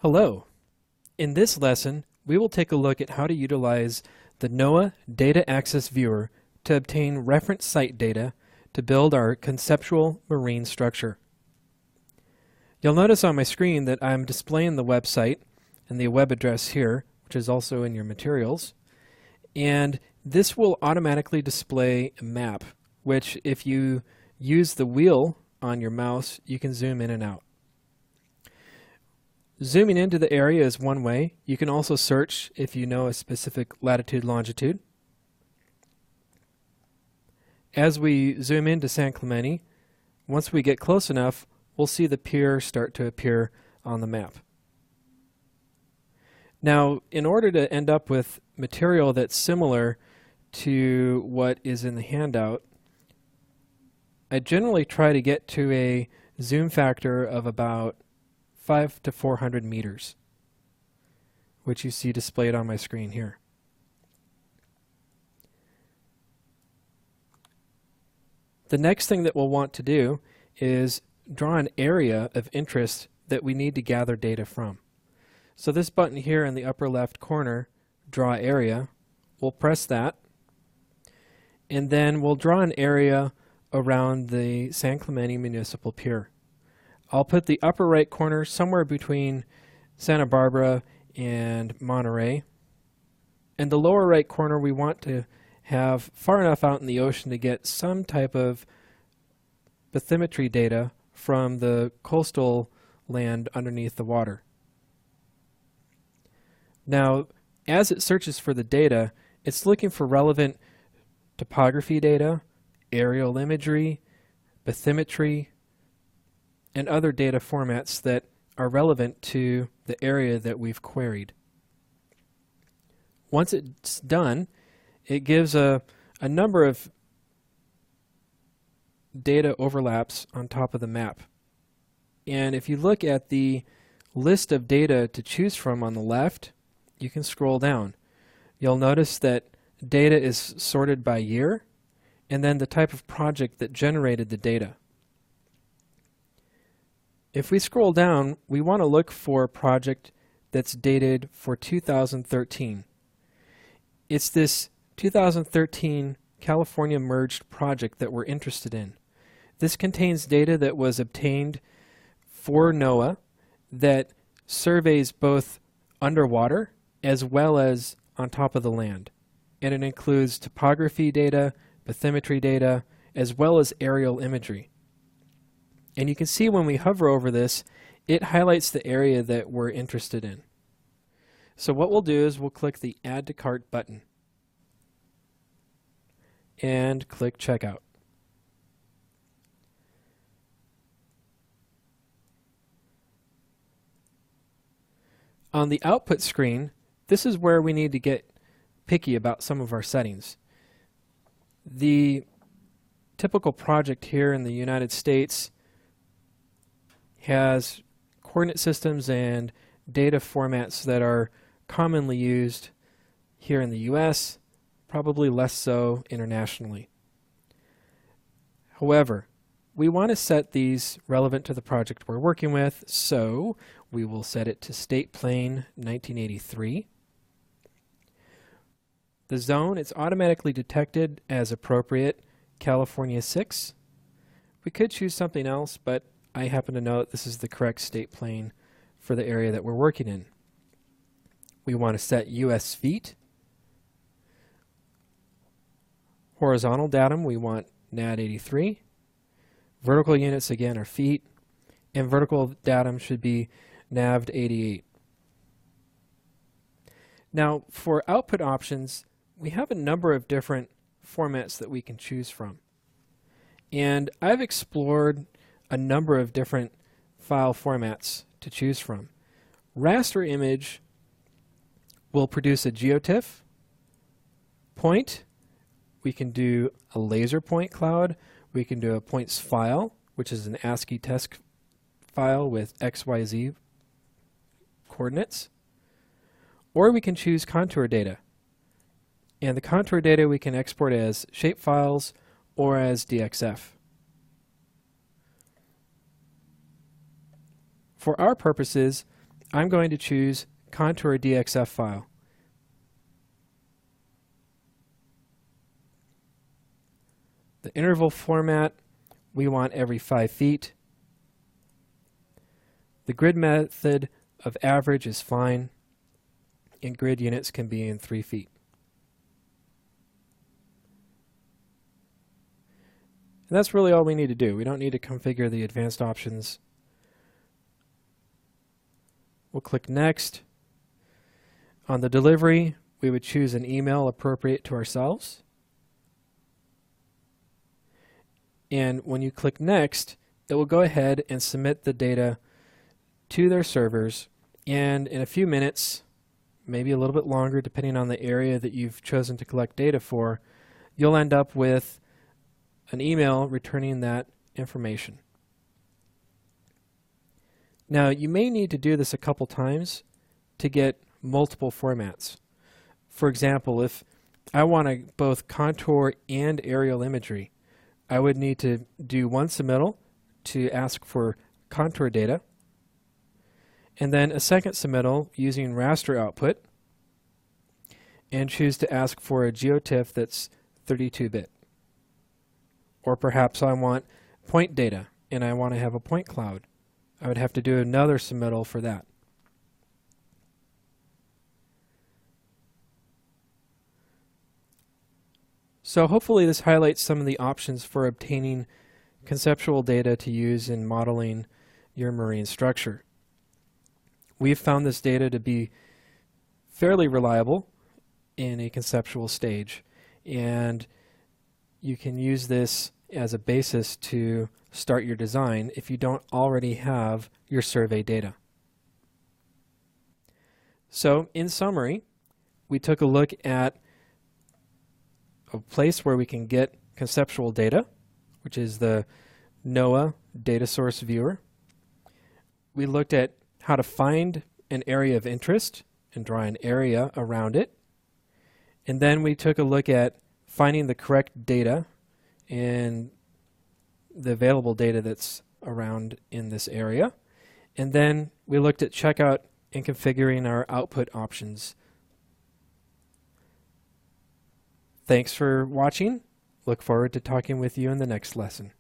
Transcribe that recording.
Hello. In this lesson, we will take a look at how to utilize the NOAA Data Access Viewer to obtain reference site data to build our conceptual marine structure. You'll notice on my screen that I'm displaying the website and the web address here, which is also in your materials, and this will automatically display a map, which if you use the wheel on your mouse, you can zoom in and out. Zooming into the area is one way. You can also search if you know a specific latitude, longitude. As we zoom into San Clemente, once we get close enough, we'll see the pier start to appear on the map. Now, in order to end up with material that's similar to what is in the handout, I generally try to get to a zoom factor of about 500 to 400 meters, which you see displayed on my screen here. The next thing that we'll want to do is draw an area of interest that we need to gather data from. So this button here in the upper left corner, Draw Area, we'll press that, and then we'll draw an area around the San Clemente Municipal Pier. I'll put the upper right corner somewhere between Santa Barbara and Monterey. And the lower right corner we want to have far enough out in the ocean to get some type of bathymetry data from the coastal land underneath the water. Now, as it searches for the data, it's looking for relevant topography data, aerial imagery, bathymetry, and other data formats that are relevant to the area that we've queried. Once it's done, it gives a number of data overlaps on top of the map. And if you look at the list of data to choose from on the left, you can scroll down. You'll notice that data is sorted by year and then the type of project that generated the data. If we scroll down, we want to look for a project that's dated for 2013. It's this 2013 California Merged project that we're interested in. This contains data that was obtained for NOAA that surveys both underwater as well as on top of the land. And it includes topography data, bathymetry data, as well as aerial imagery. And you can see when we hover over this, it highlights the area that we're interested in. So what we'll do is we'll click the Add to Cart button and click Checkout. On the output screen, this is where we need to get picky about some of our settings. The typical project here in the United States has coordinate systems and data formats that are commonly used here in the US, probably less so internationally. However, we want to set these relevant to the project we're working with, so we will set it to State Plane 1983. The zone, it's automatically detected as appropriate, California 6. We could choose something else, but I happen to know that this is the correct state plane for the area that we're working in. We want to set US feet. Horizontal datum, we want NAD 83. Vertical units, again, are feet. And vertical datum should be NAVD 88. Now, for output options, we have a number of different formats that we can choose from. And I've explored a number of different file formats to choose from. Raster image will produce a GeoTIFF. Point, we can do a laser point cloud. We can do a points file, which is an ASCII text file with XYZ coordinates. Or we can choose contour data. And the contour data we can export as shapefiles or as DXF. For our purposes, I'm going to choose Contour DXF file. The interval format, we want every 5 feet. The grid method of average is fine, and grid units can be in 3 feet. And that's really all we need to do. We don't need to configure the advanced options. We'll click Next. On the delivery, we would choose an email appropriate to ourselves. And when you click Next, it will go ahead and submit the data to their servers. And in a few minutes, maybe a little bit longer depending on the area that you've chosen to collect data for, you'll end up with an email returning that information. Now, you may need to do this a couple times to get multiple formats. For example, if I want both contour and aerial imagery, I would need to do one submittal to ask for contour data, and then a second submittal using raster output, and choose to ask for a GeoTIFF that's 32-bit. Or perhaps I want point data and I want to have a point cloud. I would have to do another submittal for that. So hopefully this highlights some of the options for obtaining conceptual data to use in modeling your marine structure. We've found this data to be fairly reliable in a conceptual stage, and you can use this as a basis to start your design if you don't already have your survey data. So in summary, we took a look at a place where we can get conceptual data, which is the NOAA Data Source Viewer. We looked at how to find an area of interest and draw an area around it. And then we took a look at finding the correct data and the available data that's around in this area. And then we looked at checkout and configuring our output options. Thanks for watching. Look forward to talking with you in the next lesson.